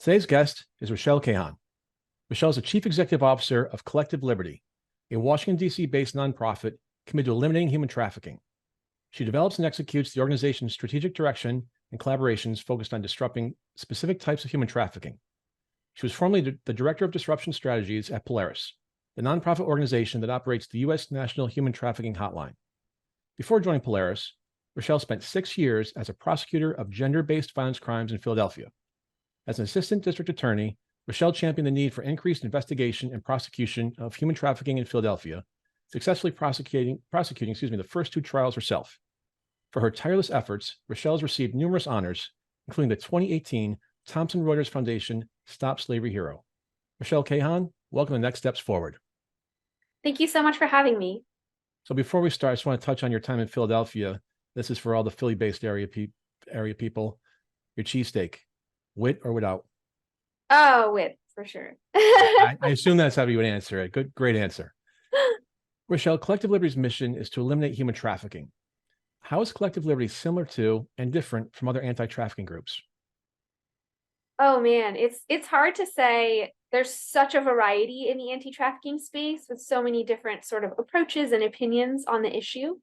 Today's guest is Rochelle Keyhan. Rochelle is the Chief Executive Officer of Collective Liberty, a Washington, D.C.-based nonprofit committed to eliminating human trafficking. She develops and executes the organization's strategic direction and collaborations focused on disrupting specific types of human trafficking. She was formerly the Director of Disruption Strategies at Polaris, the nonprofit organization that operates the U.S. National Human Trafficking Hotline. Before joining Polaris, Rochelle spent 6 years as a prosecutor of gender-based violence crimes in Philadelphia. As an assistant district attorney, Rochelle championed the need for increased investigation and prosecution of human trafficking in Philadelphia, successfully prosecuting the first 2 trials herself. For her tireless efforts, Rochelle has received numerous honors, including the 2018 Thomson Reuters Foundation Stop Slavery Hero. Rochelle Keyhan, welcome to Next Steps Forward. Thank you so much for having me. So before we start, I just want to touch on your time in Philadelphia. This is for all the Philly-based area people. Your cheesesteak, with or without? Oh, with, for sure. I assume that's how you would answer it. Great answer. Rochelle, Collective Liberty's mission is to eliminate human trafficking. How is Collective Liberty similar to and different from other anti-trafficking groups? Oh man, it's hard to say. There's such a variety in the anti-trafficking space with so many different sort of approaches and opinions on the issue.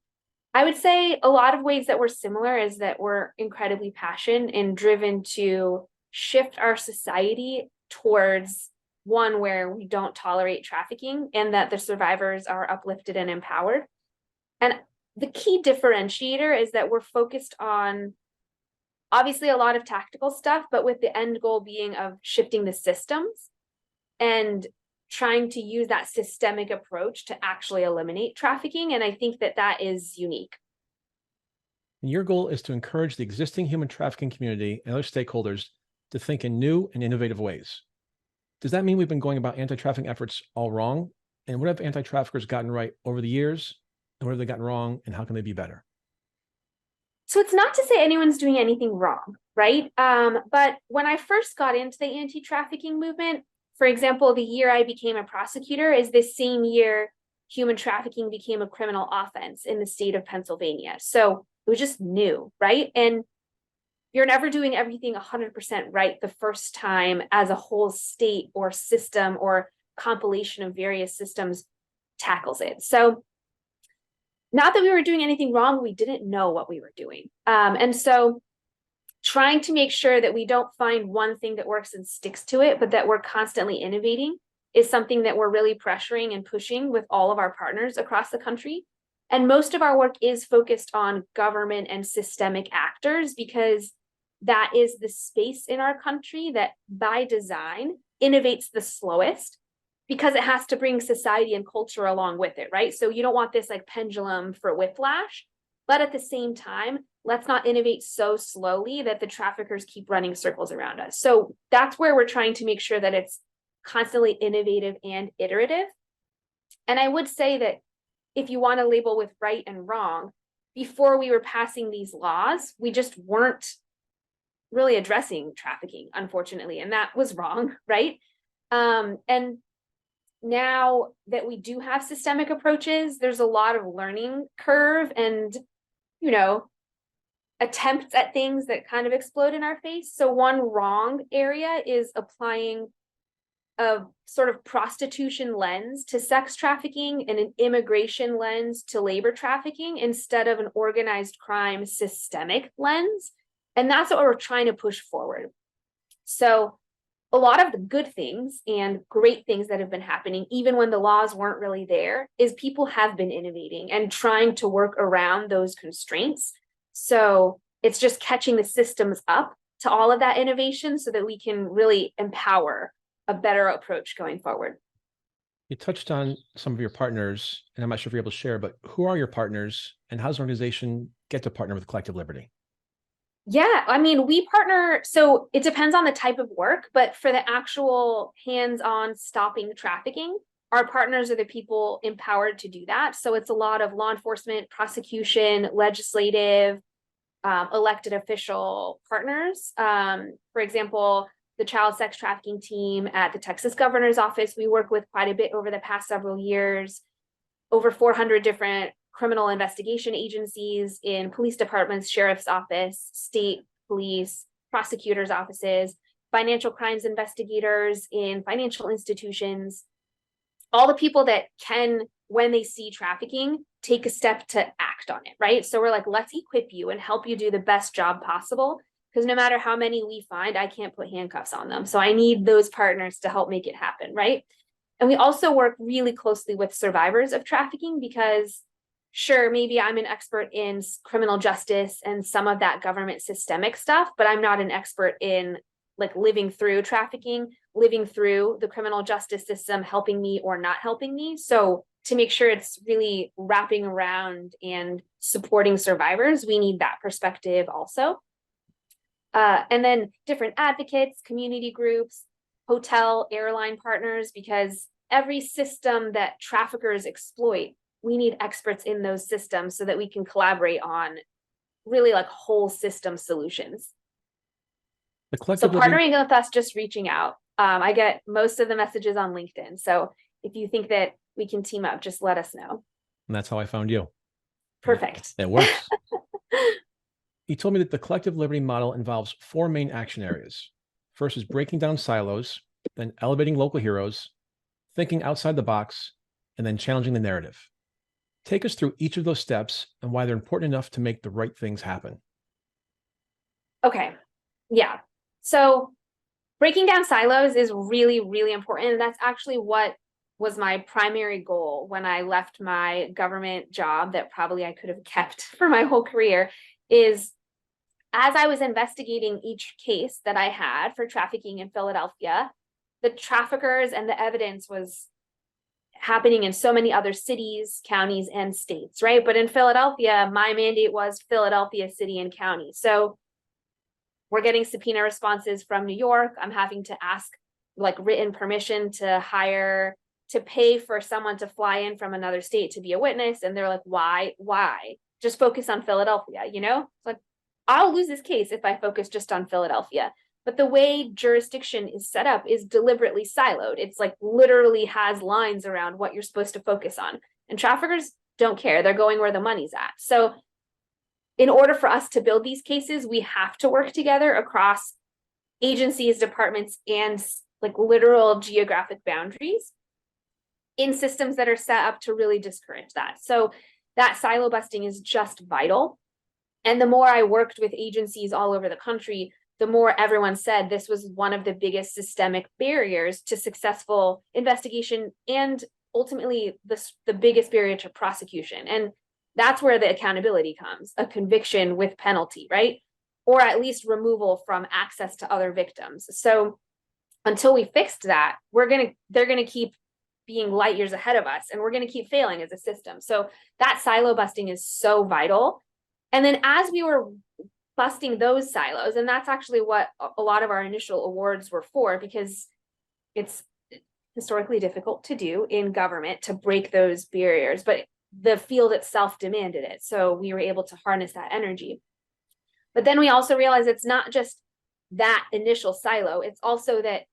I would say a lot of ways that we're similar is that we're incredibly passionate and driven to shift our society towards one where we don't tolerate trafficking and that the survivors are uplifted and empowered. And the key differentiator is that we're focused on obviously a lot of tactical stuff, but with the end goal being of shifting the systems and trying to use that systemic approach to actually eliminate trafficking. And I think that that is unique. And your goal is to encourage the existing human trafficking community and other stakeholders to think in new and innovative ways. Does that mean we've been going about anti-trafficking efforts all wrong? And what have anti-traffickers gotten right over the years? And what have they gotten wrong? And how can they be better? So it's not to say anyone's doing anything wrong, right? But when I first got into the anti-trafficking movement, for example, the year I became a prosecutor is the same year human trafficking became a criminal offense in the state of Pennsylvania. So it was just new, right? And you're never doing everything 100% right the first time as a whole state or system or compilation of various systems tackles it. So not that we were doing anything wrong, we didn't know what we were doing. And so trying to make sure that we don't find one thing that works and sticks to it, but that we're constantly innovating is something that we're really pressuring and pushing with all of our partners across the country. And most of our work is focused on government and systemic actors because that is the space in our country that by design innovates the slowest because it has to bring society and culture along with it, right? So you don't want this like pendulum for whiplash, but at the same time, let's not innovate so slowly that the traffickers keep running circles around us. So that's where we're trying to make sure that it's constantly innovative and iterative. And I would say that if you want to label with right and wrong, before we were passing these laws, we just weren't really addressing trafficking, unfortunately, and that was wrong, right? And now that we do have systemic approaches, there's a lot of learning curve and, attempts at things that kind of explode in our face. So one wrong area is applying a sort of prostitution lens to sex trafficking and an immigration lens to labor trafficking instead of an organized crime systemic lens. And that's what we're trying to push forward. So a lot of the good things and great things that have been happening, even when the laws weren't really there, is people have been innovating and trying to work around those constraints. So it's just catching the systems up to all of that innovation so that we can really empower a better approach going forward. You touched on some of your partners, and I'm not sure if you're able to share, but who are your partners and how does an organization get to partner with Collective Liberty? Yeah, I mean, we partner, so it depends on the type of work, but for the actual hands-on stopping trafficking, our partners are the people empowered to do that. So it's a lot of law enforcement, prosecution, legislative, elected official partners. For example, the child sex trafficking team at the Texas governor's office, we work with quite a bit over the past several years, over 400 different criminal investigation agencies in police departments, sheriff's office, state police, prosecutors' offices, financial crimes investigators in financial institutions, all the people that can, when they see trafficking, take a step to act on it, right? So we're like, let's equip you and help you do the best job possible, because no matter how many we find, I can't put handcuffs on them. So I need those partners to help make it happen, right? And we also work really closely with survivors of trafficking, because sure, maybe I'm an expert in criminal justice and some of that government systemic stuff, but I'm not an expert in like living through trafficking, living through the criminal justice system, helping me or not helping me. So to make sure it's really wrapping around and supporting survivors, we need that perspective also. And then different advocates, community groups, hotel, airline partners, because every system that traffickers exploit, we need experts in those systems so that we can collaborate on really like whole system solutions. So partnering with us, just reaching out. I get most of the messages on LinkedIn. So if you think that we can team up, just let us know. And that's how I found you. Perfect. It works. You told me that the collective liberty model involves 4 main action areas. First is breaking down silos, then elevating local heroes, thinking outside the box, and then challenging the narrative. Take us through each of those steps and why they're important enough to make the right things happen. Okay. Yeah. So breaking down silos is really, really important. And that's actually what was my primary goal when I left my government job that probably I could have kept for my whole career, is as I was investigating each case that I had for trafficking in Philadelphia, the traffickers and the evidence was happening in so many other cities, counties, and states, right? But in Philadelphia, my mandate was Philadelphia city and county. So we're getting subpoena responses from New York. I'm having to ask like written permission to pay for someone to fly in from another state to be a witness. And they're like, why? Just focus on Philadelphia, you know? It's like, I'll lose this case if I focus just on Philadelphia. But the way jurisdiction is set up is deliberately siloed. It's like literally has lines around what you're supposed to focus on. And traffickers don't care. They're going where the money's at. So in order for us to build these cases, we have to work together across agencies, departments, and like literal geographic boundaries in systems that are set up to really discourage that. So that silo busting is just vital. And the more I worked with agencies all over the country, the more everyone said this was one of the biggest systemic barriers to successful investigation and ultimately the biggest barrier to prosecution. And that's where the accountability comes, a conviction with penalty, right? Or at least removal from access to other victims. So until we fixed that, they're gonna keep being light years ahead of us, and we're gonna keep failing as a system. So that silo busting is so vital. And then as we were busting those silos, and that's actually what a lot of our initial awards were for, because it's historically difficult to do in government to break those barriers, but the field itself demanded it. So we were able to harness that energy. But then we also realized it's not just that initial silo, it's also that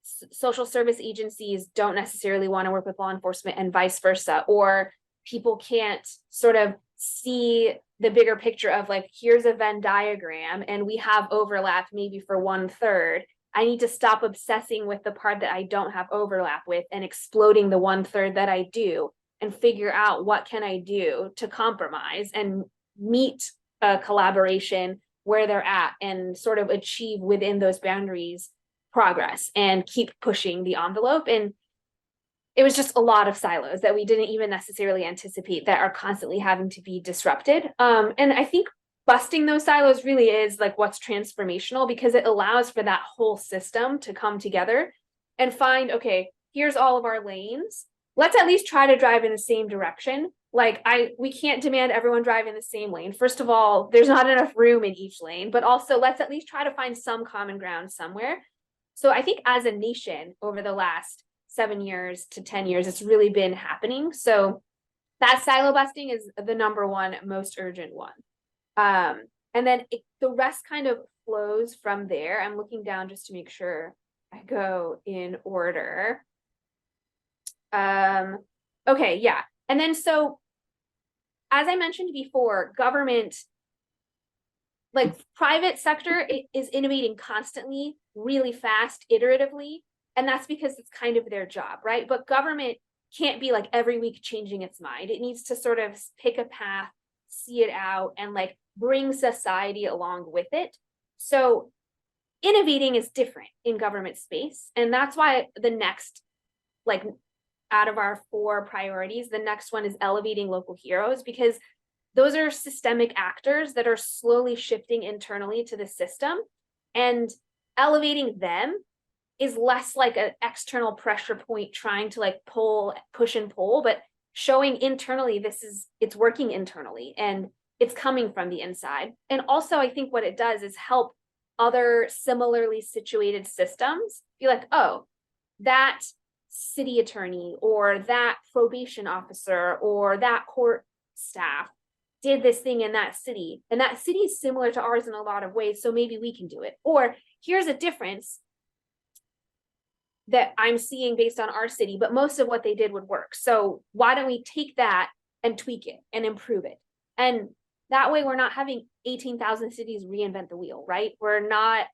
social service agencies don't necessarily want to work with law enforcement and vice versa, or people can't sort of see the bigger picture of like, here's a Venn diagram and we have overlap maybe for 1/3. I need to stop obsessing with the part that I don't have overlap with and exploding the 1/3 that I do, and figure out what can I do to compromise and meet a collaboration where they're at and sort of achieve within those boundaries progress and keep pushing the envelope. And it was just a lot of silos that we didn't even necessarily anticipate that are constantly having to be disrupted. And I think busting those silos really is like what's transformational, because it allows for that whole system to come together and find, okay, here's all of our lanes. Let's at least try to drive in the same direction. Like we can't demand everyone drive in the same lane. First of all, there's not enough room in each lane, but also let's at least try to find some common ground somewhere. So I think as a nation over the last 7 years to 10 years, it's really been happening. So that silo busting is the number one most urgent one. And then the rest kind of flows from there. I'm looking down just to make sure I go in order. Okay, yeah. And then so, as I mentioned before, government like private sector is innovating constantly, really fast, iteratively, and that's because it's kind of their job, right? But government can't be like every week changing its mind. It needs to sort of pick a path, see it out, and like bring society along with it. So innovating is different in government space, and that's why the next, like, out of our 4 priorities, the next one is elevating local heroes, because those are systemic actors that are slowly shifting internally to the system, and elevating them is less like an external pressure point trying to like push and pull, but showing internally it's working internally and it's coming from the inside. And also I think what it does is help other similarly situated systems be like, oh, that city attorney or that probation officer or that court staff did this thing in that city, and that city is similar to ours in a lot of ways, so maybe we can do it. Or here's a difference that I'm seeing based on our city, but most of what they did would work. So why don't we take that and tweak it and improve it? And that way we're not having 18,000 cities reinvent the wheel, right? We're not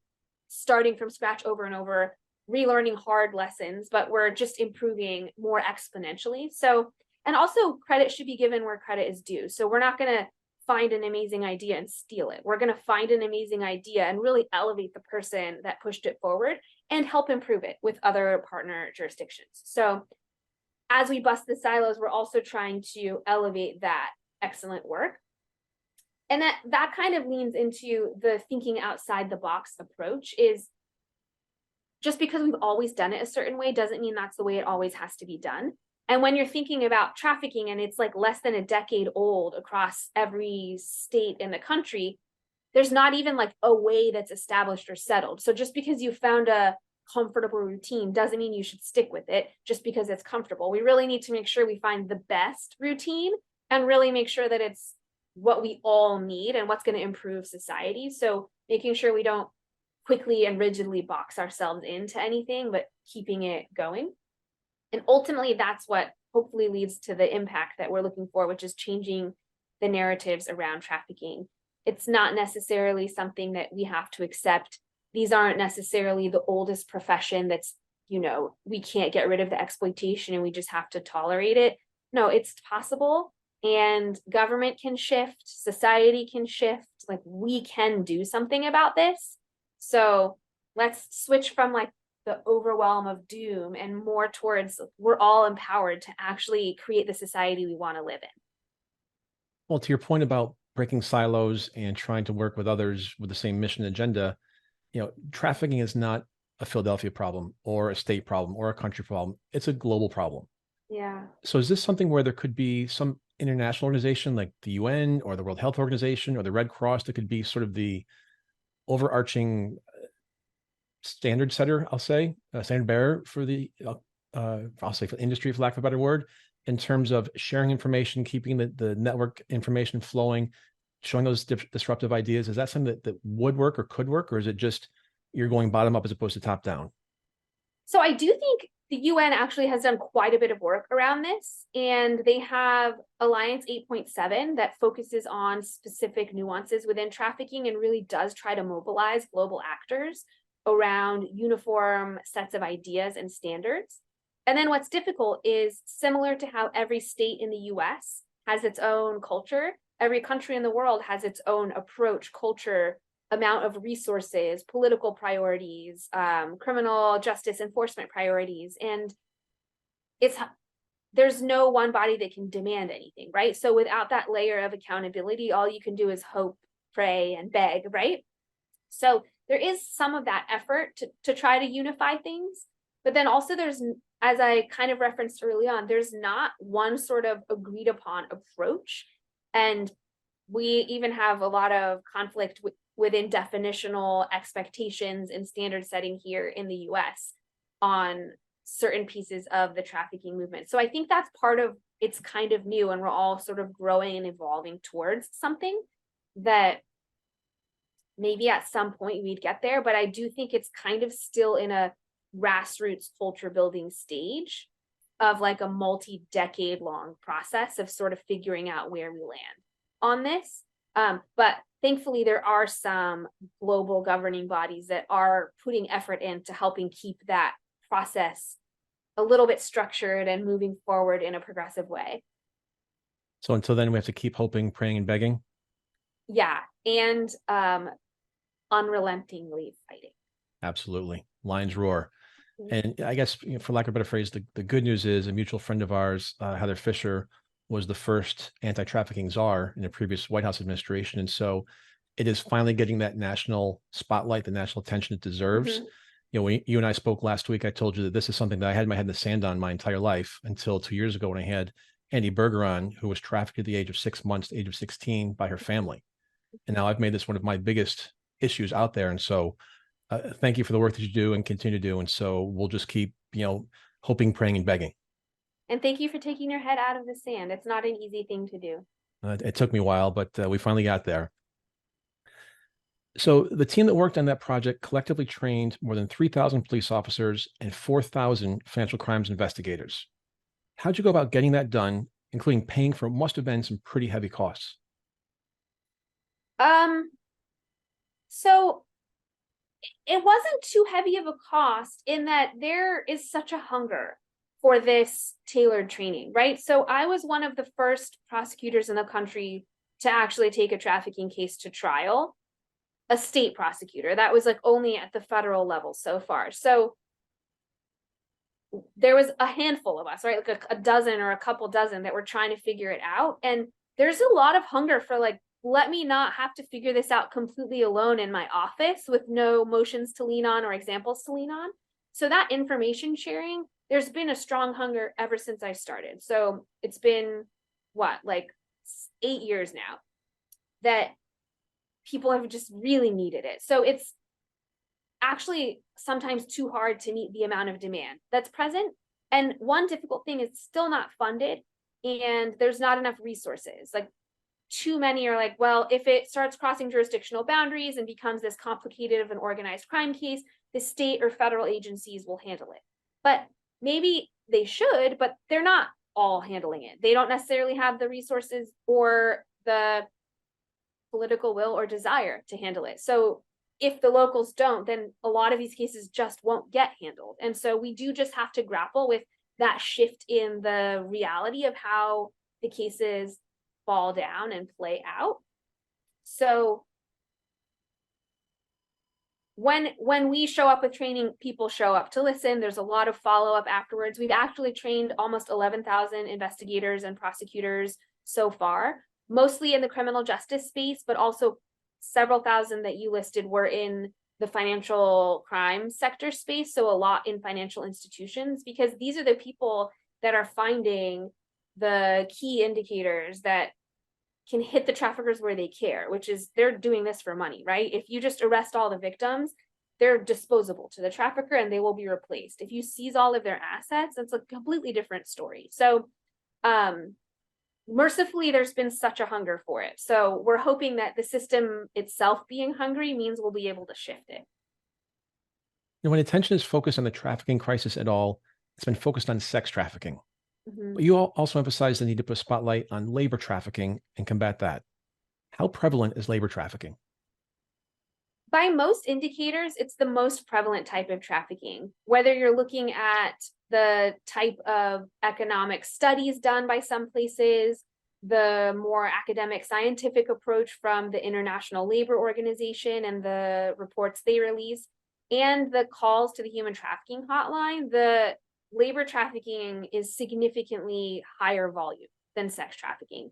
starting from scratch over and over, relearning hard lessons, but we're just improving more exponentially. So, and also credit should be given where credit is due. So we're not going to find an amazing idea and steal it. We're going to find an amazing idea and really elevate the person that pushed it forward and help improve it with other partner jurisdictions. So as we bust the silos, we're also trying to elevate that excellent work. And that kind of leans into the thinking outside the box approach. Is just because we've always done it a certain way doesn't mean that's the way it always has to be done. And when you're thinking about trafficking and it's like less than a decade old across every state in the country, there's not even like a way that's established or settled. So just because you found a comfortable routine doesn't mean you should stick with it just because it's comfortable. We really need to make sure we find the best routine and really make sure that it's what we all need and what's going to improve society. So making sure we don't quickly and rigidly box ourselves into anything, but keeping it going. And ultimately, that's what hopefully leads to the impact that we're looking for, which is changing the narratives around trafficking. It's not necessarily something that we have to accept. These aren't necessarily the oldest profession that's, you know, we can't get rid of the exploitation and we just have to tolerate it. No, it's possible. And government can shift, society can shift, like we can do something about this. So let's switch from like the overwhelm of doom and more towards we're all empowered to actually create the society we want to live in. Well, to your point about breaking silos and trying to work with others with the same mission agenda, you know, trafficking is not a Philadelphia problem or a state problem or a country problem. It's a global problem. Yeah. So is this something where there could be some international organization like the UN or the World Health Organization or the Red Cross that could be sort of the overarching standard setter, I'll say, standard bearer for the, I'll say for the industry, for lack of a better word, in terms of sharing information, keeping the network information flowing, showing those disruptive ideas? Is that something that would work or could work, or is it just you're going bottom up as opposed to top down? So I do think the UN actually has done quite a bit of work around this, and they have Alliance 8.7 that focuses on specific nuances within trafficking and really does try to mobilize global actors around uniform sets of ideas and standards. And then what's difficult is similar to how every state in the US has its own culture, every country in the world has its own approach, culture, amount of resources, political priorities, criminal justice enforcement priorities. And there's no one body that can demand anything, right? So without that layer of accountability, all you can do is hope, pray, and beg, right? So there is some of that effort to try to unify things, but then also there's, as I kind of referenced early on, there's not one sort of agreed upon approach. And we even have a lot of conflict within definitional expectations and standard setting here in the US on certain pieces of the trafficking movement. So I think that's part of it's kind of new, and we're all sort of growing and evolving towards something that maybe at some point we'd get there, but I do think it's kind of still in a grassroots culture building stage of like a multi-decade long process of sort of figuring out where we land on this. But thankfully, there are some global governing bodies that are putting effort into helping keep that process a little bit structured and moving forward in a progressive way. So until then, we have to keep hoping, praying, and begging. Yeah, and unrelentingly fighting. Absolutely. Lions roar. Mhm. And I guess, for lack of a better phrase, the good news is a mutual friend of ours, Heather Fisher, was the first anti-trafficking czar in the previous White House administration. And so it is finally getting that national spotlight, the national attention it deserves. Mhm. When you and I spoke last week, I told you that this is something that I had my head in the sand on my entire life until 2 years ago when I had Andy Berger on, who was trafficked at the age of 6 months to the age of 16 by her family. And now I've made this one of my biggest issues out there. And so thank you for the work that you do and continue to do. And so we'll just keep, hoping, praying, and begging. And thank you for taking your head out of the sand. It's not an easy thing to do. It took me a while, but we finally got there. So the team that worked on that project collectively trained more than 3,000 police officers and 4,000 financial crimes investigators. How'd you go about getting that done, including paying for what must have been some pretty heavy costs? So it wasn't too heavy of a cost in that there is such a hunger for this tailored training, right? So I was one of the first prosecutors in the country to actually take a trafficking case to trial, a state prosecutor. That was like only at the federal level so far. So there was a handful of us, right? Like a dozen or a couple dozen that were trying to figure it out. And there's a lot of hunger for like, let me not have to figure this out completely alone in my office with no motions to lean on or examples to lean on. So that information sharing, there's been a strong hunger ever since I started. So it's been like 8 years now that people have just really needed it. So it's actually sometimes too hard to meet the amount of demand that's present. And one difficult thing is still not funded and there's not enough resources. Like too many are like, well, if it starts crossing jurisdictional boundaries and becomes this complicated of an organized crime case, the state or federal agencies will handle it. But maybe they should, but they're not all handling it. They don't necessarily have the resources or the political will or desire to handle it. So if the locals don't, then a lot of these cases just won't get handled. And so we do just have to grapple with that shift in the reality of how the cases fall down and play out. So when we show up with training, people show up to listen. There's a lot of follow-up afterwards. We've actually trained almost 11,000 investigators and prosecutors so far, mostly in the criminal justice space, but also several thousand that you listed were in the financial crime sector space. So a lot in financial institutions, because these are the people that are finding the key indicators that can hit the traffickers where they care, which is they're doing this for money, right? If you just arrest all the victims, they're disposable to the trafficker and they will be replaced. If you seize all of their assets, it's a completely different story. So mercifully, there's been such a hunger for it. So we're hoping that the system itself being hungry means we'll be able to shift it. When attention is focused on the trafficking crisis at all, it's been focused on sex trafficking. Mm-hmm. But you also emphasize the need to put a spotlight on labor trafficking and combat that. How prevalent is labor trafficking? By most indicators, it's the most prevalent type of trafficking. Whether you're looking at the type of economic studies done by some places, the more academic scientific approach from the International Labor Organization and the reports they release, and the calls to the Human Trafficking Hotline, the labor trafficking is significantly higher volume than sex trafficking.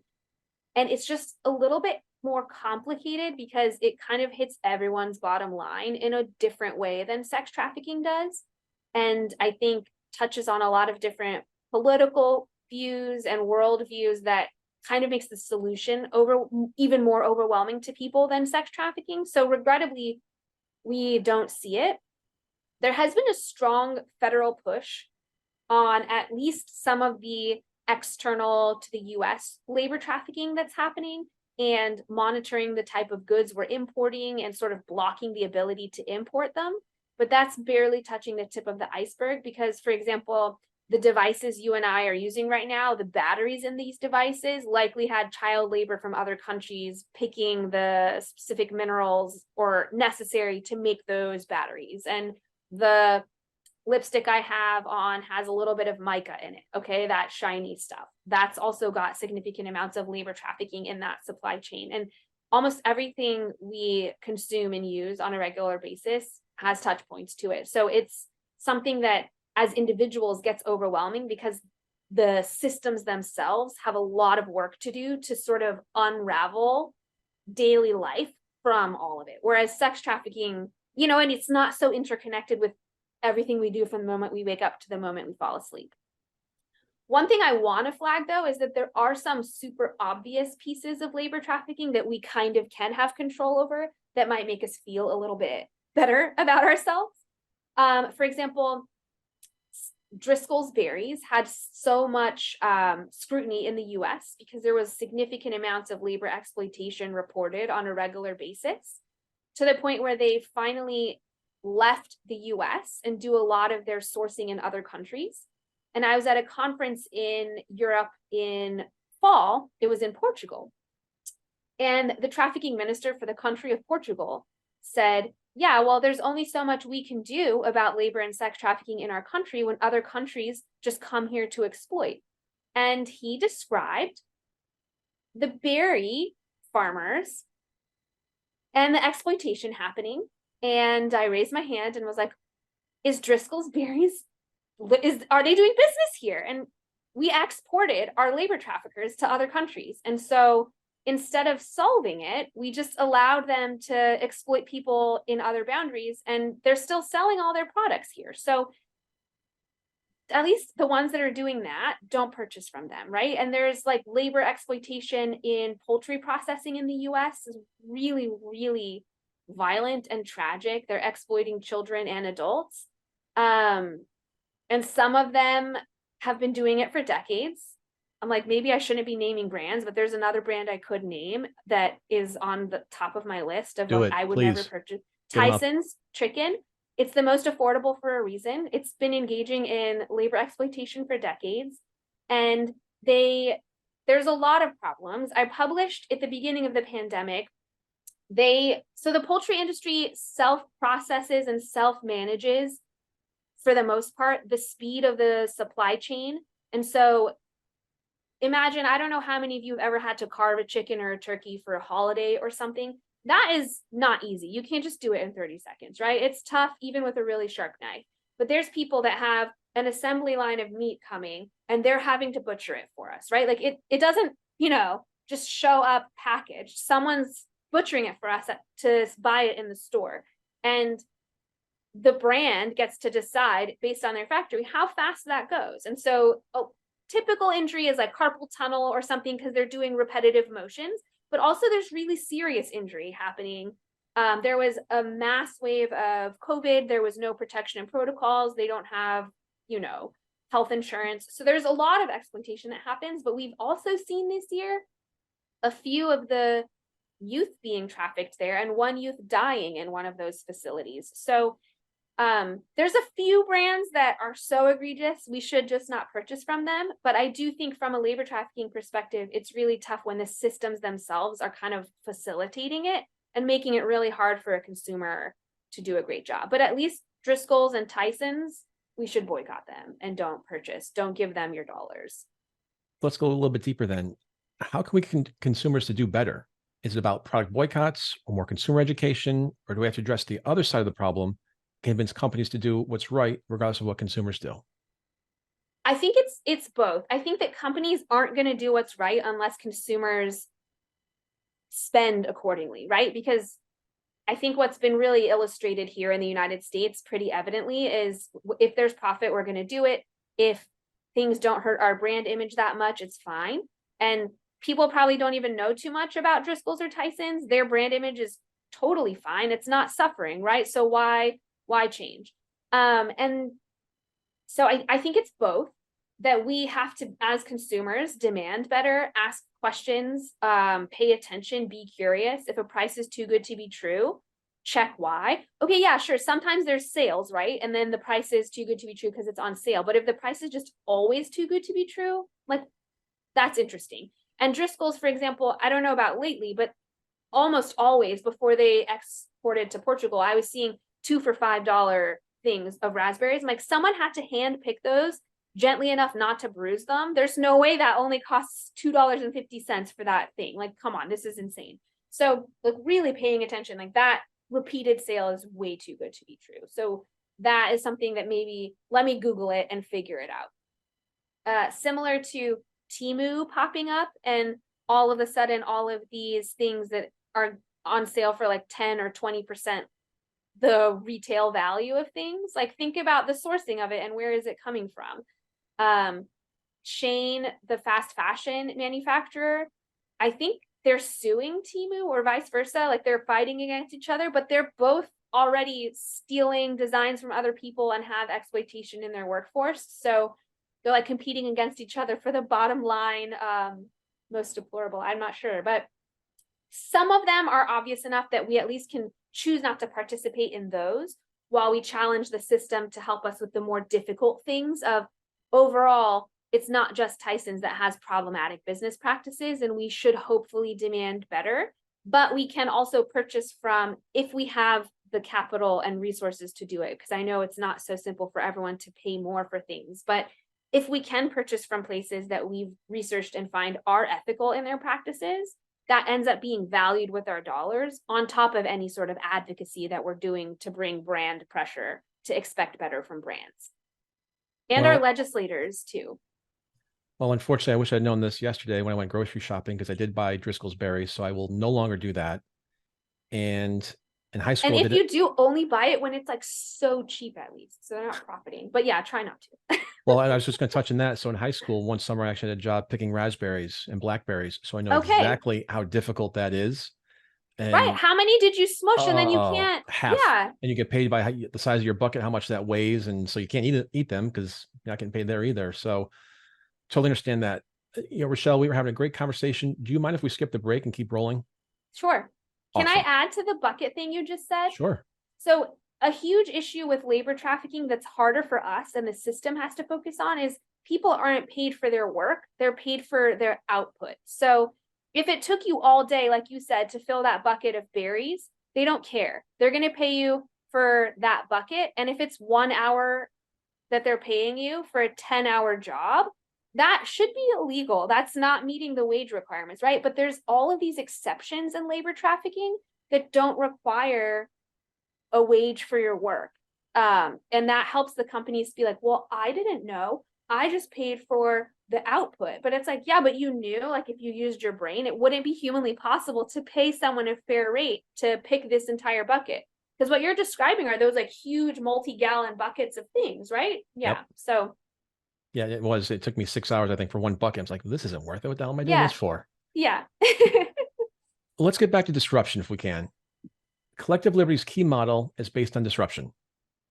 And it's just a little bit more complicated because it kind of hits everyone's bottom line in a different way than sex trafficking does. And I think touches on a lot of different political views and world views that kind of makes the solution even more overwhelming to people than sex trafficking. So regrettably, we don't see it. There has been a strong federal push on at least some of the external to the US labor trafficking that's happening and monitoring the type of goods we're importing and sort of blocking the ability to import them. But that's barely touching the tip of the iceberg because, for example, the devices you and I are using right now, the batteries in these devices likely had child labor from other countries picking the specific minerals or necessary to make those batteries. And the lipstick I have on has a little bit of mica in it, okay, that shiny stuff. That's also got significant amounts of labor trafficking in that supply chain. And almost everything we consume and use on a regular basis has touch points to it. So it's something that as individuals gets overwhelming because the systems themselves have a lot of work to do to sort of unravel daily life from all of it. Whereas sex trafficking, you know, and it's not so interconnected with everything we do from the moment we wake up to the moment we fall asleep. One thing I want to flag, though, is that there are some super obvious pieces of labor trafficking that we kind of can have control over that might make us feel a little bit better about ourselves. For example, Driscoll's berries had so much scrutiny in the US because there was significant amounts of labor exploitation reported on a regular basis, to the point where they finally left the US and do a lot of their sourcing in other countries. And I was at a conference in Europe in fall, it was in Portugal. And the trafficking minister for the country of Portugal said, yeah, well, there's only so much we can do about labor and sex trafficking in our country when other countries just come here to exploit. And he described the berry farmers and the exploitation happening. And I raised my hand and was like, is Driscoll's berries, are they doing business here? And we exported our labor traffickers to other countries. And so instead of solving it, we just allowed them to exploit people in other boundaries, and they're still selling all their products here. So at least the ones that are doing that don't purchase from them, right? And there's like labor exploitation in poultry processing in the US is really, really violent and tragic. They're exploiting children and adults. And some of them have been doing it for decades. I'm like, maybe I shouldn't be naming brands, but there's another brand I could name that is on the top of my list of what I would never purchase. Tyson's chicken. It's the most affordable for a reason. It's been engaging in labor exploitation for decades. And there's a lot of problems. I published at the beginning of the pandemic, so the poultry industry self-processes and self-manages, for the most part, the speed of the supply chain. And so imagine, I don't know how many of you have ever had to carve a chicken or a turkey for a holiday or something. That is not easy. You can't just do it in 30 seconds, right? It's tough, even with a really sharp knife. But there's people that have an assembly line of meat coming and they're having to butcher it for us, right? Like it doesn't, you know, just show up packaged. Someone's butchering it for us to buy it in the store. And the brand gets to decide based on their factory how fast that goes. And so typical injury is like carpal tunnel or something because they're doing repetitive motions, but also there's really serious injury happening. There was a mass wave of COVID. There was no protection and protocols. They don't have, you know, health insurance. So there's a lot of exploitation that happens, but we've also seen this year a few of the youth being trafficked there and one youth dying in one of those facilities. So there's a few brands that are so egregious, we should just not purchase from them. But I do think from a labor trafficking perspective, it's really tough when the systems themselves are kind of facilitating it and making it really hard for a consumer to do a great job. But at least Driscoll's and Tyson's, we should boycott them and don't purchase. Don't give them your dollars. Let's go a little bit deeper then. How can we get consumers to do better? Is it about product boycotts or more consumer education? Or do we have to address the other side of the problem, convince companies to do what's right, regardless of what consumers do? I think it's both. I think that companies aren't going to do what's right unless consumers spend accordingly, right? Because I think what's been really illustrated here in the United States pretty evidently is if there's profit, we're going to do it. If things don't hurt our brand image that much, it's fine. And people probably don't even know too much about Driscoll's or Tyson's. Their brand image is totally fine. It's not suffering, right? So why change? And so I think it's both, that we have to, as consumers, demand better, ask questions, pay attention, be curious. If a price is too good to be true, check why. Okay, yeah, sure. Sometimes there's sales, right? And then the price is too good to be true because it's on sale. But if the price is just always too good to be true, like that's interesting. And Driscoll's, for example, I don't know about lately, but almost always before they exported to Portugal, I was seeing 2 for $5 things of raspberries. I'm like, someone had to hand pick those gently enough not to bruise them. There's no way that only costs $2.50 for that thing. Like, come on, this is insane. So like really paying attention, like that repeated sale is way too good to be true. So that is something that maybe let me Google it and figure it out. Similar to Temu popping up and all of a sudden all of these things that are on sale for like 10 or 20% the retail value of things. Like think about the sourcing of it and where is it coming from? Shane, the fast fashion manufacturer, I think they're suing Temu or vice versa. Like they're fighting against each other, but they're both already stealing designs from other people and have exploitation in their workforce. So they're like competing against each other for the bottom line, most deplorable. I'm not sure, but some of them are obvious enough that we at least can choose not to participate in those while we challenge the system to help us with the more difficult things of overall, it's not just Tyson's that has problematic business practices, and we should hopefully demand better, but we can also purchase from if we have the capital and resources to do it, because I know it's not so simple for everyone to pay more for things, but if we can purchase from places that we've researched and find are ethical in their practices, that ends up being valued with our dollars on top of any sort of advocacy that we're doing to bring brand pressure to expect better from brands. And our legislators too. Well, unfortunately, I wish I'd known this yesterday when I went grocery shopping because I did buy Driscoll's berries, so I will no longer do that. And in high school, and if you do, only buy it when it's like so cheap at least, so they're not profiting. But yeah, try not to. Well, I was just going to touch on that. So in high school, one summer I actually had a job picking raspberries and blackberries, so I know exactly how difficult that is. And right, how many did you smush? And then you can't half. Yeah, and you get paid by the size of your bucket, how much that weighs, and so you can't eat them because you're not getting paid there either. So totally understand that. Rochelle, we were having a great conversation. Do you mind if we skip the break and keep rolling? Sure. Can Awesome. I add to the bucket thing you just said? Sure. So a huge issue with labor trafficking that's harder for us and the system has to focus on is people aren't paid for their work. They're paid for their output. So if it took you all day, like you said, to fill that bucket of berries, they don't care. They're going to pay you for that bucket. And if it's 1 hour that they're paying you for a 10-hour job, that should be illegal. That's not meeting the wage requirements, right? But there's all of these exceptions in labor trafficking that don't require a wage for your work. And that helps the companies be like, well, I didn't know. I just paid for the output. But it's like, yeah, but you knew, like if you used your brain, it wouldn't be humanly possible to pay someone a fair rate to pick this entire bucket. Because what you're describing are those like huge multi-gallon buckets of things, right? Yeah. Yep. So yeah, it was. It took me 6 hours, I think, for one bucket. I was like, this isn't worth it. What the hell am I doing this for? Yeah. Let's get back to disruption if we can. Collective Liberty's key model is based on disruption.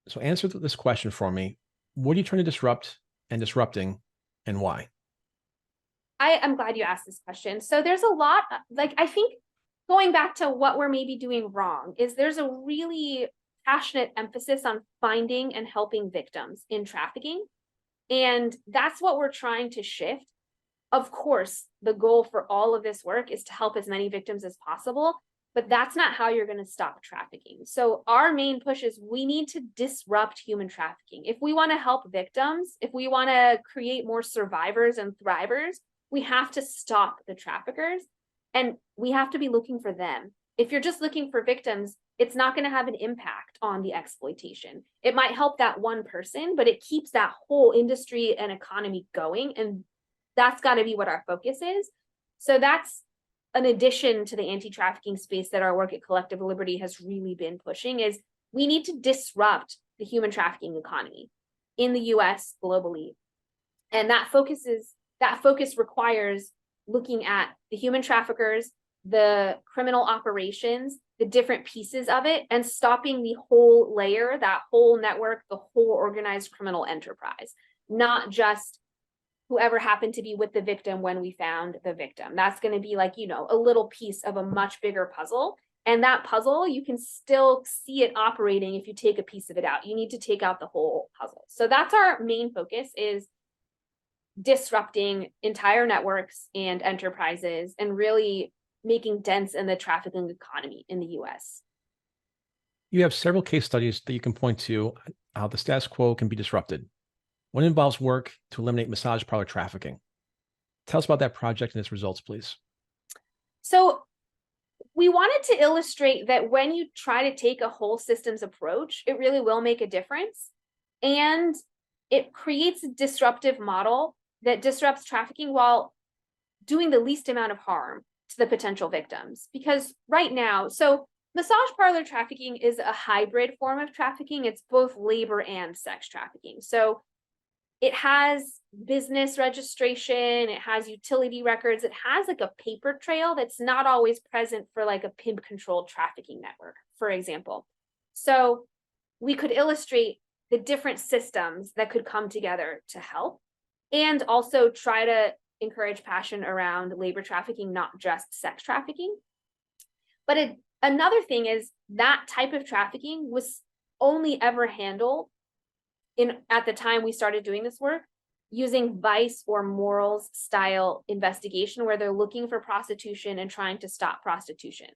So answer this question for me. What are you trying to disrupt and disrupting, and why? I'm glad you asked this question. So there's a lot, like, I think going back to what we're maybe doing wrong is there's a really passionate emphasis on finding and helping victims in trafficking. And that's what we're trying to shift. Of course, the goal for all of this work is to help as many victims as possible, but that's not how you're going to stop trafficking. So our main push is we need to disrupt human trafficking. If we want to help victims, if we want to create more survivors and thrivers, we have to stop the traffickers and we have to be looking for them. If you're just looking for victims, it's not going to have an impact on the exploitation. It might help that one person, but it keeps that whole industry and economy going. And that's got to be what our focus is. So that's an addition to the anti-trafficking space that our work at Collective Liberty has really been pushing is we need to disrupt the human trafficking economy in the US, globally. And that focus requires looking at the human traffickers, the criminal operations, the different pieces of it, and stopping the whole layer, that whole network, the whole organized criminal enterprise, not just whoever happened to be with the victim when we found the victim. That's going to be like, a little piece of a much bigger puzzle. And that puzzle, you can still see it operating if you take a piece of it out. You need to take out the whole puzzle. So that's our main focus, is disrupting entire networks and enterprises and really making dents in the trafficking economy in the US. You have several case studies that you can point to how the status quo can be disrupted. One involves work to eliminate massage parlor trafficking. Tell us about that project and its results, please. So we wanted to illustrate that when you try to take a whole systems approach, it really will make a difference. And it creates a disruptive model that disrupts trafficking while doing the least amount of harm to the potential victims. Because right now, so massage parlor trafficking is a hybrid form of trafficking. It's both labor and sex trafficking. So it has business registration, it has utility records, it has like a paper trail that's not always present for like a pimp controlled trafficking network, for example. So we could illustrate the different systems that could come together to help, and also try to encourage passion around labor trafficking, not just sex trafficking. But another thing is that type of trafficking was only ever handled at the time we started doing this work using vice or morals style investigation, where they're looking for prostitution and trying to stop prostitution.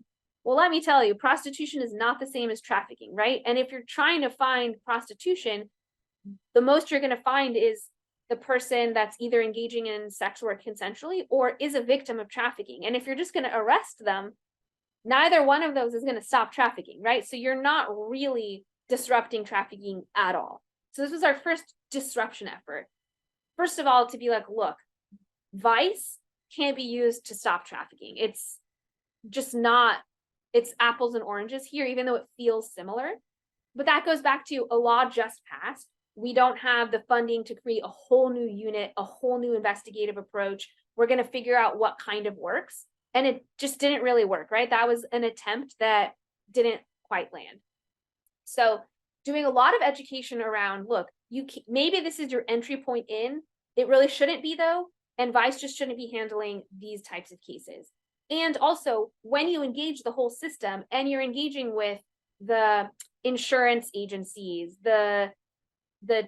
Well, let me tell you, prostitution is not the same as trafficking, right? And if you're trying to find prostitution, the most you're going to find is the person that's either engaging in sex work consensually or is a victim of trafficking. And if you're just going to arrest them, neither one of those is going to stop trafficking, right? So you're not really disrupting trafficking at all. So this was our first disruption effort. First of all, to be like, look, vice can't be used to stop trafficking. It's just not, it's apples and oranges here, even though it feels similar. But that goes back to a law just passed. We don't have the funding to create a whole new unit, a whole new investigative approach. We're going to figure out what kind of works. And it just didn't really work, right? That was an attempt that didn't quite land. So doing a lot of education around, look, maybe this is your entry point in. It really shouldn't be, though. And vice just shouldn't be handling these types of cases. And also, when you engage the whole system and you're engaging with the insurance agencies, the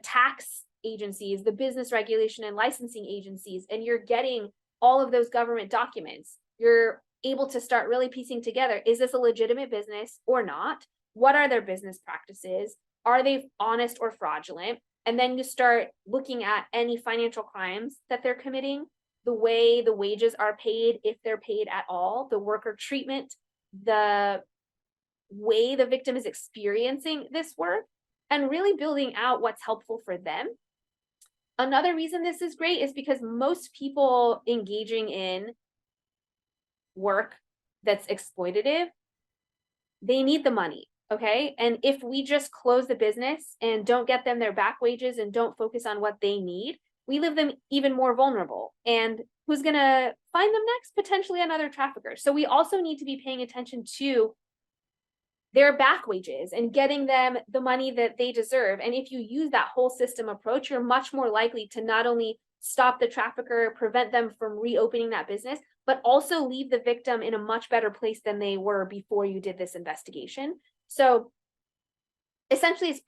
tax agencies, the business regulation and licensing agencies, and you're getting all of those government documents, you're able to start really piecing together, is this a legitimate business or not? What are their business practices? Are they honest or fraudulent? And then you start looking at any financial crimes that they're committing, the way the wages are paid, if they're paid at all, the worker treatment, the way the victim is experiencing this work, and really building out what's helpful for them. Another reason this is great is because most people engaging in work that's exploitative, they need the money, okay? And if we just close the business and don't get them their back wages and don't focus on what they need, we leave them even more vulnerable. And who's gonna find them next? Potentially another trafficker. So we also need to be paying attention to their back wages and getting them the money that they deserve. And if you use that whole system approach, you're much more likely to not only stop the trafficker, prevent them from reopening that business, but also leave the victim in a much better place than they were before you did this investigation. So essentially,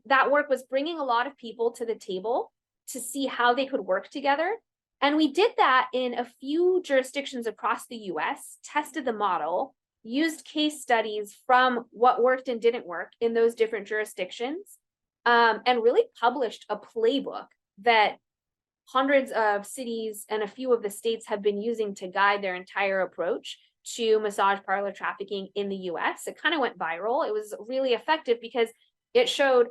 that work was bringing a lot of people to the table to see how they could work together. And we did that in a few jurisdictions across the US, tested the model, used case studies from what worked and didn't work in those different jurisdictions, and really published a playbook that hundreds of cities and a few of the states have been using to guide their entire approach to massage parlor trafficking in the US. It kind of went viral. It was really effective because it showed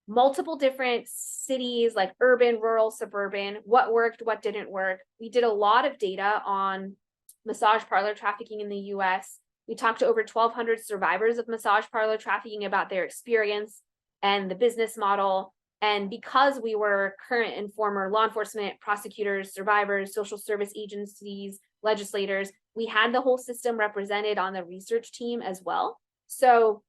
multiple different cities, like urban, rural, suburban, what worked, what didn't work. We did a lot of data on massage parlor trafficking in the US. We talked to over 1,200 survivors of massage parlor trafficking about their experience and the business model. And because we were current and former law enforcement, prosecutors, survivors, social service agencies, legislators, we had the whole system represented on the research team as well. So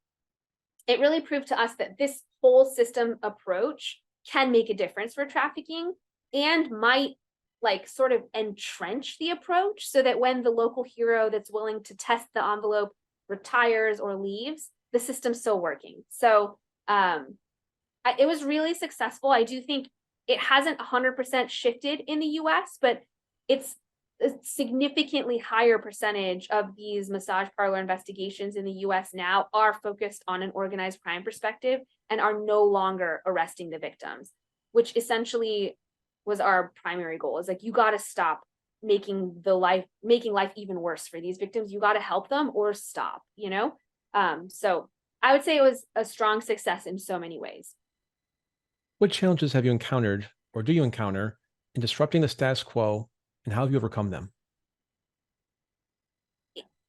it really proved to us that this whole system approach can make a difference for trafficking and might sort of entrench the approach so that when the local hero that's willing to test the envelope retires or leaves, the system's still working. So it was really successful. I do think it hasn't 100% shifted in the US, but it's a significantly higher percentage of these massage parlor investigations in the US now are focused on an organized crime perspective and are no longer arresting the victims, which essentially was our primary goal. Is like, you got to stop making life even worse for these victims. You got to help them or stop, you know? So I would say it was a strong success in so many ways. What challenges have you encountered or do you encounter in disrupting the status quo, and how have you overcome them?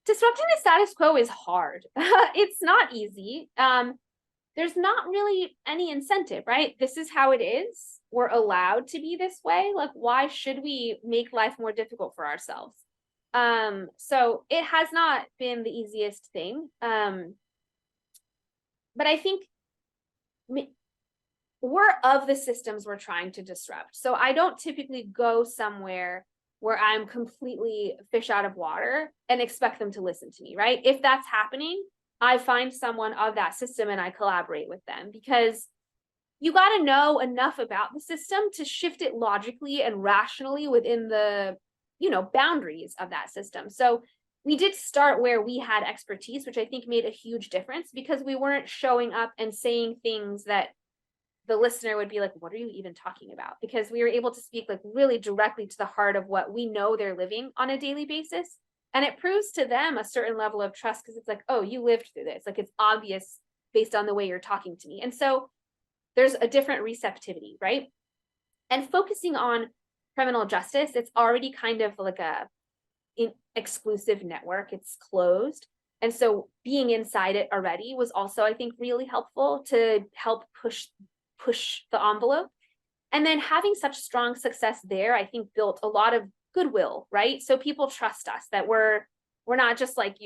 Disrupting the status quo is hard. It's not easy. There's not really any incentive, right? This is how it is. We're allowed to be this way. Like, why should we make life more difficult for ourselves? So it has not been the easiest thing. But I think we're of the systems we're trying to disrupt. So I don't typically go somewhere where I'm completely fish out of water and expect them to listen to me, right? If that's happening, I find someone of that system and I collaborate with them, because you got to know enough about the system to shift it logically and rationally within the, boundaries of that system. So we did start where we had expertise, which I think made a huge difference, because we weren't showing up and saying things that the listener would be like, what are you even talking about? Because we were able to speak like really directly to the heart of what we know they're living on a daily basis. And it proves to them a certain level of trust, because it's like, oh, you lived through this. Like, it's obvious based on the way you're talking to me. And so there's a different receptivity, right? And focusing on criminal justice, it's already kind of like an exclusive network. It's closed. And so being inside it already was also, I think, really helpful to help push the envelope. And then having such strong success there, I think, built a lot of goodwill, right? So people trust us, that we're not just like,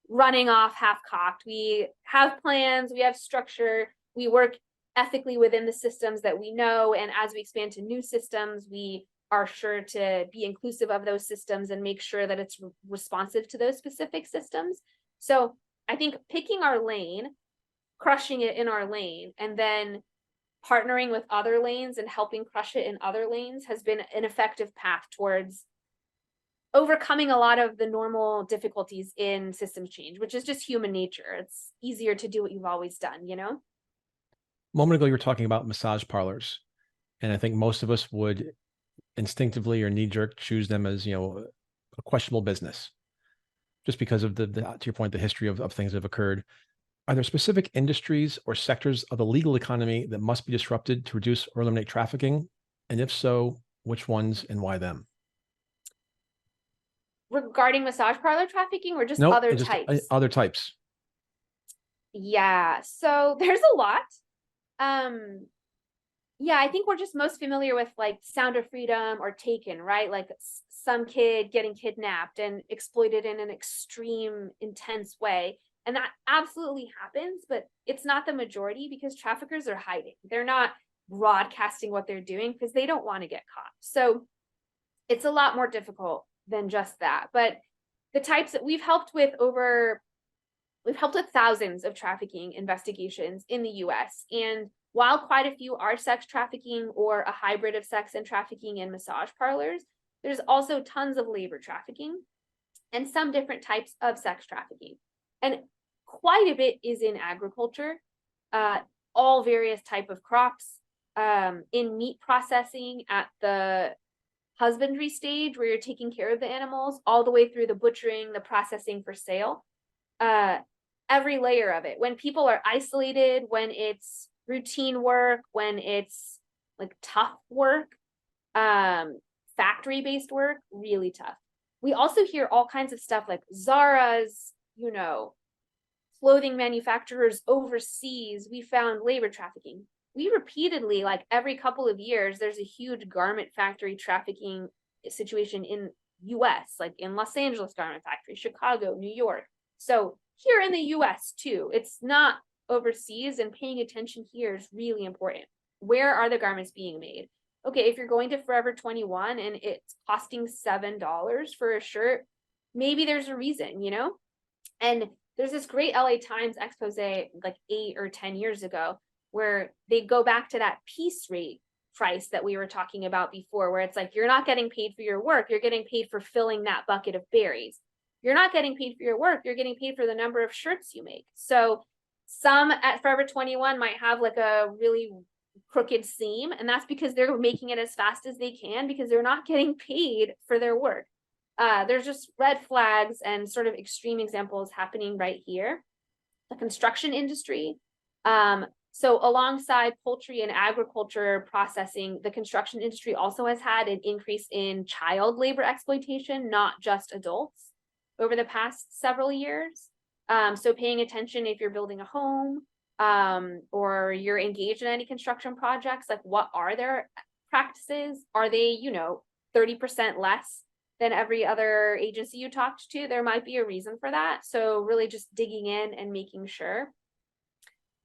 running off half-cocked. We have plans, we have structure, we work ethically within the systems that we know. And as we expand to new systems, we are sure to be inclusive of those systems and make sure that it's responsive to those specific systems. So I think picking our lane, crushing it in our lane, and then partnering with other lanes and helping crush it in other lanes has been an effective path towards overcoming a lot of the normal difficulties in systems change, which is just human nature. It's easier to do what you've always done, A moment ago, you were talking about massage parlors, and I think most of us would instinctively or knee-jerk choose them as, a questionable business, just because of the to your point, the history of things that have occurred. Are there specific industries or sectors of the legal economy that must be disrupted to reduce or eliminate trafficking? And if so, which ones and why them? Regarding massage parlor trafficking, or just No, other just types? other types. Yeah, so there's a lot. Yeah, I think we're just most familiar with like Sound of Freedom or Taken, right? Like some kid getting kidnapped and exploited in an extreme, intense way. And that absolutely happens, but it's not the majority, because traffickers are hiding. They're not broadcasting what they're doing because they don't want to get caught. So it's a lot more difficult than just that. But the types that we've helped with thousands of trafficking investigations in the US. And while quite a few are sex trafficking or a hybrid of sex and trafficking in massage parlors, there's also tons of labor trafficking and some different types of sex trafficking. And quite a bit is in agriculture, all various type of crops, in meat processing at the husbandry stage where you're taking care of the animals, all the way through the butchering, the processing for sale, every layer of it. When people are isolated, when it's routine work, when it's like tough work, factory-based work, really tough. We also hear all kinds of stuff like Zara's, clothing manufacturers overseas. We found labor trafficking. We repeatedly, like every couple of years, there's a huge garment factory trafficking situation in US, like in Los Angeles garment factory, Chicago, New York. So here in the US too, it's not overseas, and paying attention here is really important. Where are the garments being made? Okay, if you're going to Forever 21 and it's costing $7 for a shirt, maybe there's a reason, And there's this great LA Times expose like 8 or 10 years ago, where they go back to that piece rate price that we were talking about before, where it's like, you're not getting paid for your work, you're getting paid for filling that bucket of berries. You're not getting paid for your work, you're getting paid for the number of shirts you make. So some at Forever 21 might have like a really crooked seam, and that's because they're making it as fast as they can because they're not getting paid for their work. There's just red flags and sort of extreme examples happening right here. The construction industry. So alongside poultry and agriculture processing, the construction industry also has had an increase in child labor exploitation, not just adults, over the past several years. So paying attention if you're building a home, or you're engaged in any construction projects, like what are their practices? Are they, 30% less than every other agency you talked to? There might be a reason for that. So really just digging in and making sure.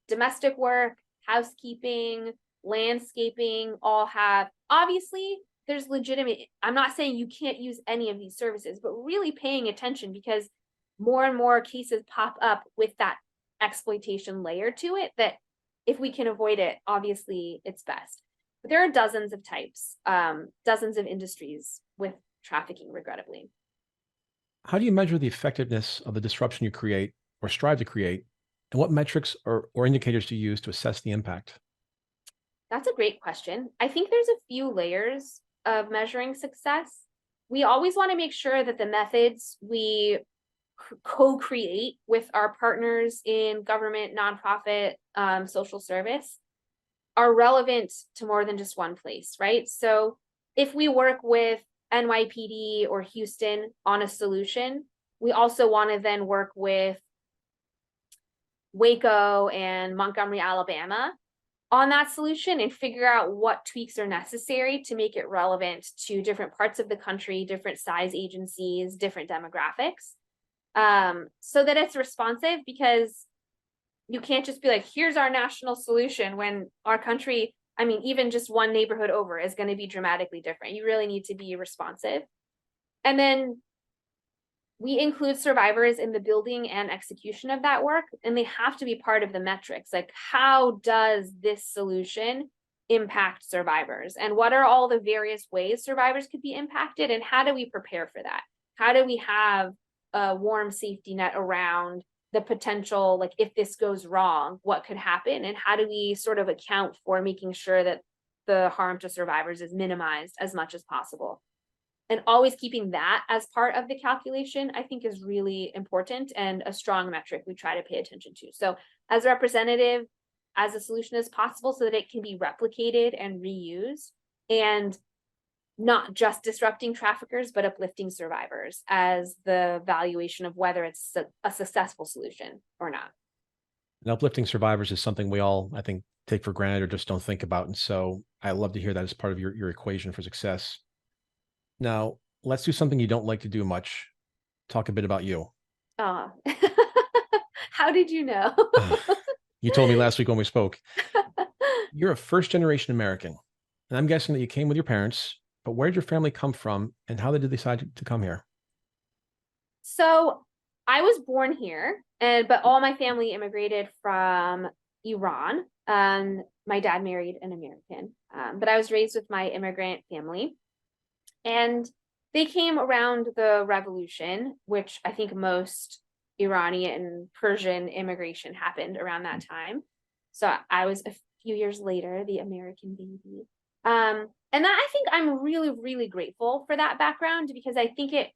Domestic work, housekeeping, landscaping, all have, obviously there's legitimate, I'm not saying you can't use any of these services, but really paying attention, because more and more cases pop up with that exploitation layer to it, that if we can avoid it, obviously it's best. But there are dozens of types, dozens of industries with trafficking, regrettably. How do you measure the effectiveness of the disruption you create or strive to create? And what metrics or indicators do you use to assess the impact? That's a great question. I think there's a few layers of measuring success. We always want to make sure that the methods we co-create with our partners in government, nonprofit, social service are relevant to more than just one place, right? So if we work with NYPD or Houston on a solution, we also want to then work with Waco and Montgomery, Alabama on that solution and figure out what tweaks are necessary to make it relevant to different parts of the country, different size agencies, different demographics, so that it's responsive, because you can't just be like, here's our national solution, when our country, I mean, even just one neighborhood over is going to be dramatically different. You really need to be responsive. And then we include survivors in the building and execution of that work, and they have to be part of the metrics. Like, how does this solution impact survivors? And what are all the various ways survivors could be impacted? And how do we prepare for that? How do we have a warm safety net around the potential, like if this goes wrong, what could happen? And how do we sort of account for making sure that the harm to survivors is minimized as much as possible? And always keeping that as part of the calculation, I think, is really important and a strong metric we try to pay attention to. So as representative, as a solution as possible, so that it can be replicated and reused, and not just disrupting traffickers, but uplifting survivors as the valuation of whether it's a successful solution or not. And uplifting survivors is something we all, I think, take for granted or just don't think about. And so I love to hear that as part of your equation for success. Now, let's do something you don't like to do much. Talk a bit about you. How did you know? You told me last week when we spoke. You're a first-generation American, and I'm guessing that you came with your parents, but where did your family come from, and how did they decide to come here? So I was born here, but all my family immigrated from Iran. My dad married an American, but I was raised with my immigrant family. And they came around the revolution, which I think most Iranian and Persian immigration happened around that time. So I was a few years later, the American baby. And that, I think I'm really, really grateful for that background, because I think it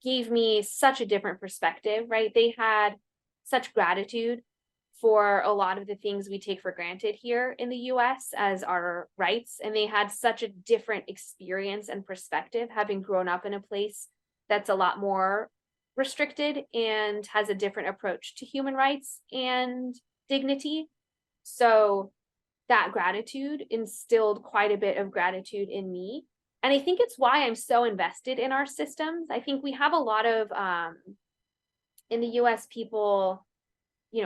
gave me such a different perspective, right? They had such gratitude for a lot of the things we take for granted here in the US as our rights. And they had such a different experience and perspective, having grown up in a place that's a lot more restricted and has a different approach to human rights and dignity. So that gratitude instilled quite a bit of gratitude in me. And I think it's why I'm so invested in our systems. I think we have a lot of, in the US, people,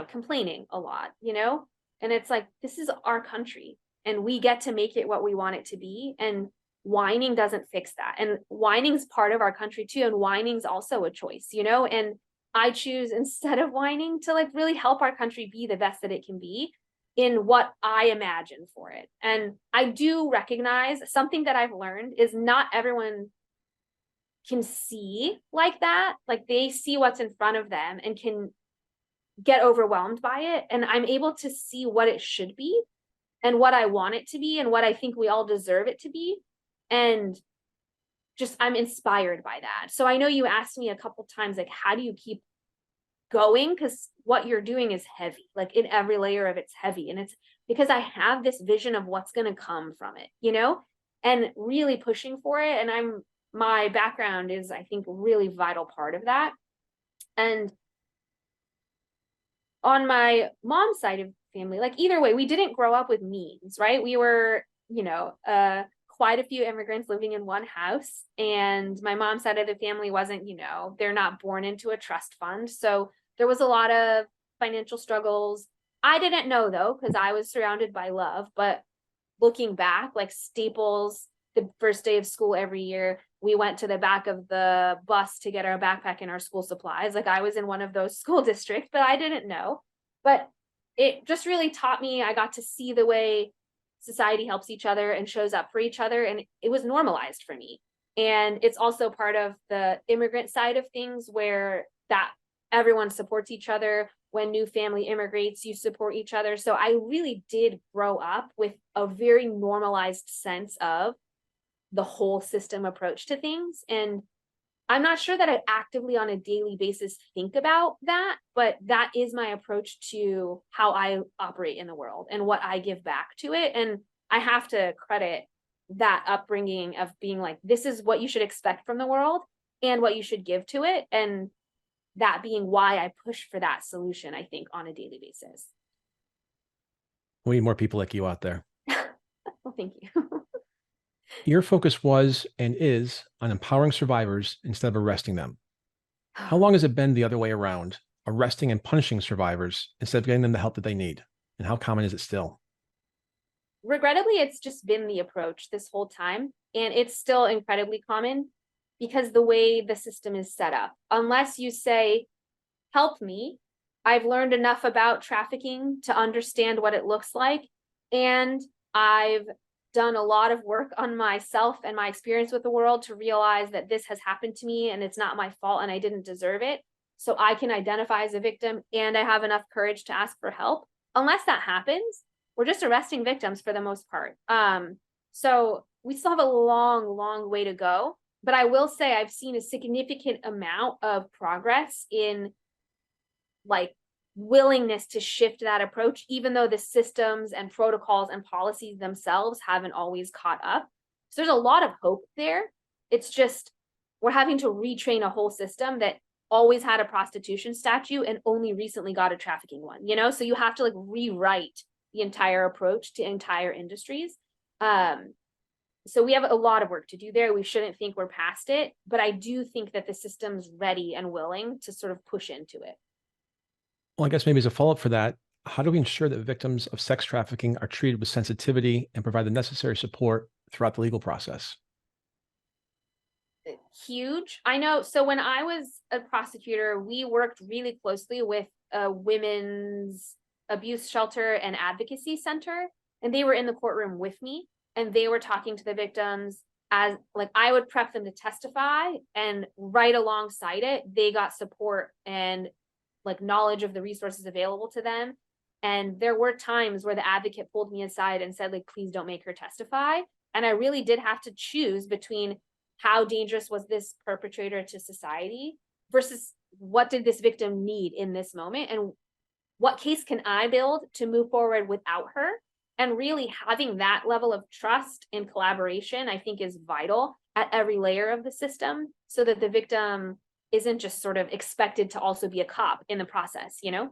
complaining a lot, and it's like, this is our country and we get to make it what we want it to be. And whining doesn't fix that. And whining's part of our country too. And whining's also a choice, and I choose, instead of whining, to like really help our country be the best that it can be in what I imagine for it. And I do recognize something that I've learned is not everyone can see like that. Like they see what's in front of them and can get overwhelmed by it. And I'm able to see what it should be and what I want it to be and what I think we all deserve it to be. And just, I'm inspired by that. So I know you asked me a couple times, like, how do you keep going? Because what you're doing is heavy, like in every layer of it's heavy. And it's because I have this vision of what's going to come from it, you know, and really pushing for it. And my background is, I think, really vital part of that. And on my mom's side of family, like either way, we didn't grow up with means, right? We were, you know, quite a few immigrants living in one house. And my mom's side of the family wasn't, you know, they're not born into a trust fund. So there was a lot of financial struggles. I didn't know though, because I was surrounded by love. But looking back, like Staples, the first day of school every year, we went to the back of the bus to get our backpack and our school supplies. Like I was in one of those school districts, but I didn't know. But it just really taught me, I got to see the way society helps each other and shows up for each other. And it was normalized for me. And it's also part of the immigrant side of things where that everyone supports each other. When new family immigrates, you support each other. So I really did grow up with a very normalized sense of the whole system approach to things. And I'm not sure that I actively on a daily basis think about that, but that is my approach to how I operate in the world and what I give back to it. And I have to credit that upbringing of being like, this is what you should expect from the world and what you should give to it. And that being why I push for that solution, I think, on a daily basis. We need more people like you out there. Well, thank you. Your focus was and is on empowering survivors instead of arresting them. How long has it been the other way around, arresting and punishing survivors instead of getting them the help that they need? And how common is it still? Regrettably, it's just been the approach this whole time. And it's still incredibly common because the way the system is set up, unless you say, help me, I've learned enough about trafficking to understand what it looks like. And I've done a lot of work on myself and my experience with the world to realize that this has happened to me and it's not my fault and I didn't deserve it. So I can identify as a victim and I have enough courage to ask for help. Unless that happens, we're just arresting victims for the most part. So we still have a long, long way to go. But I will say I've seen a significant amount of progress in like willingness to shift that approach, even though the systems and protocols and policies themselves haven't always caught up. So there's a lot of hope there. It's just we're having to retrain a whole system that always had a prostitution statute and only recently got a trafficking one, you know? So you have to like rewrite the entire approach to entire industries. So we have a lot of work to do there. We shouldn't think we're past it, but I do think that the system's ready and willing to sort of push into it. Well, I guess maybe as a follow-up for that, how do we ensure that victims of sex trafficking are treated with sensitivity and provide the necessary support throughout the legal process? Huge. I know. So when I was a prosecutor, we worked really closely with a women's abuse shelter and advocacy center, and they were in the courtroom with me, and they were talking to the victims as like I would prep them to testify, and right alongside it, they got support and like knowledge of the resources available to them. And there were times where the advocate pulled me aside and said, like, please don't make her testify. And I really did have to choose between how dangerous was this perpetrator to society versus what did this victim need in this moment and what case can I build to move forward without her. And really having that level of trust and collaboration, I think, is vital at every layer of the system so that the victim isn't just sort of expected to also be a cop in the process, you know?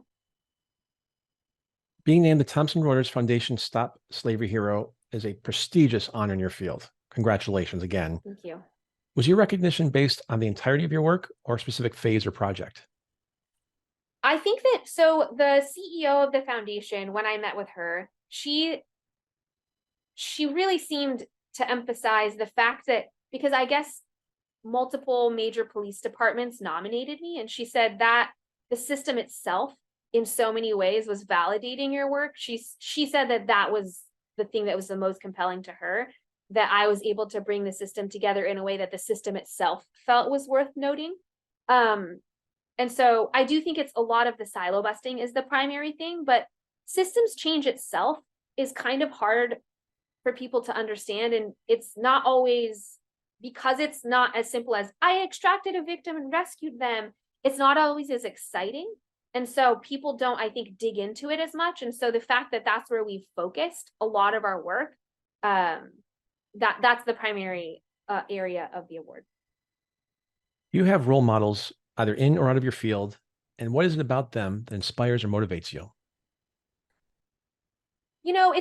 Being named the Thomson Reuters Foundation Stop Slavery Hero is a prestigious honor in your field. Congratulations again. Thank you. Was your recognition based on the entirety of your work or a specific phase or project? I think that, so the CEO of the foundation, when I met with her, she really seemed to emphasize the fact that, because I guess multiple major police departments nominated me, and she said that the system itself in so many ways was validating your work. She said that was the thing that was the most compelling to her, that I was able to bring the system together in a way that the system itself felt was worth noting. And so I do think it's a lot of the silo busting is the primary thing, but systems change itself is kind of hard for people to understand. And it's not always, because it's not as simple as I extracted a victim and rescued them, it's not always as exciting. And so people don't, I think, dig into it as much. And so the fact that that's where we've focused a lot of our work, that's the primary area of the award. You have role models either in or out of your field, and what is it about them that inspires or motivates you? You know,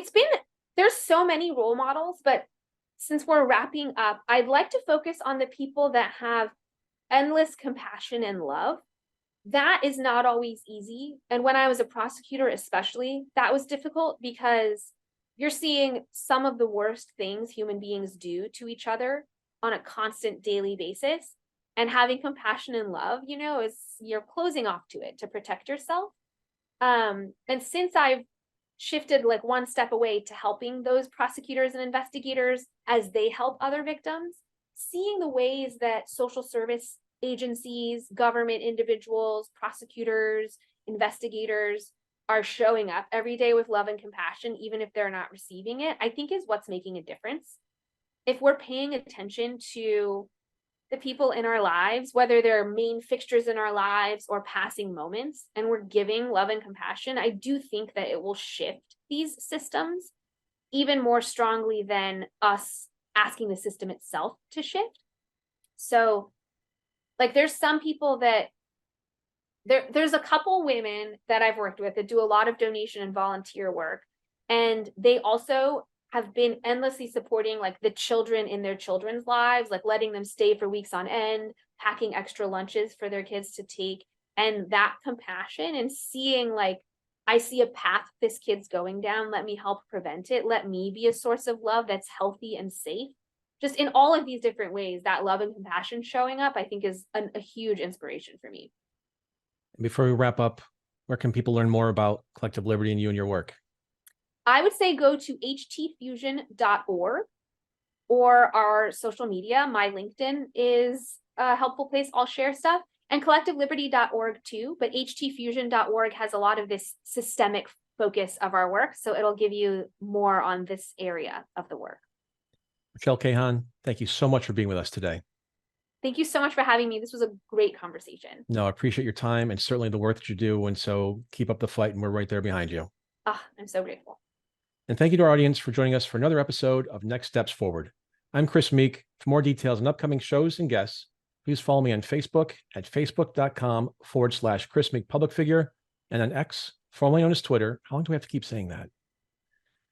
there's so many role models, but since we're wrapping up, I'd like to focus on the people that have endless compassion and love. That is not always easy. And when I was a prosecutor, especially, that was difficult because you're seeing some of the worst things human beings do to each other on a constant daily basis. And having compassion and love, you know, is you're closing off to it to protect yourself. And since I've shifted like one step away to helping those prosecutors and investigators as they help other victims, seeing the ways that social service agencies, government individuals, prosecutors, investigators are showing up every day with love and compassion, even if they're not receiving it, I think is what's making a difference. If we're paying attention to the people in our lives, whether they're main fixtures in our lives or passing moments, and we're giving love and compassion, I do think that it will shift these systems even more strongly than us asking the system itself to shift. So like there's some people that there's a couple women that I've worked with that do a lot of donation and volunteer work. And they also have been endlessly supporting like the children in their children's lives, like letting them stay for weeks on end, packing extra lunches for their kids to take. And that compassion and seeing like, I see a path this kid's going down, let me help prevent it. Let me be a source of love that's healthy and safe. Just in all of these different ways, that love and compassion showing up, I think is a huge inspiration for me. Before we wrap up, where can people learn more about Collective Liberty and you and your work? I would say go to htfusion.org or our social media. My LinkedIn is a helpful place. I'll share stuff. And collectiveliberty.org too, but htfusion.org has a lot of this systemic focus of our work. So it'll give you more on this area of the work. Rochelle Keyhan, thank you so much for being with us today. Thank you so much for having me. This was a great conversation. No, I appreciate your time and certainly the work that you do. And so keep up the fight and we're right there behind you. I'm so grateful. And thank you to our audience for joining us for another episode of Next Steps Forward. I'm Chris Meek. For more details on upcoming shows and guests, please follow me on Facebook at facebook.com/Chris Meek Public Figure and on X, formerly known as Twitter. How long do we have to keep saying that?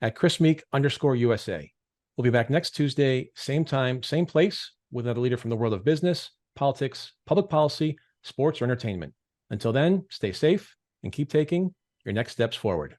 At Chris Meek_USA. We'll be back next Tuesday, same time, same place, with another leader from the world of business, politics, public policy, sports, or entertainment. Until then, stay safe and keep taking your next steps forward.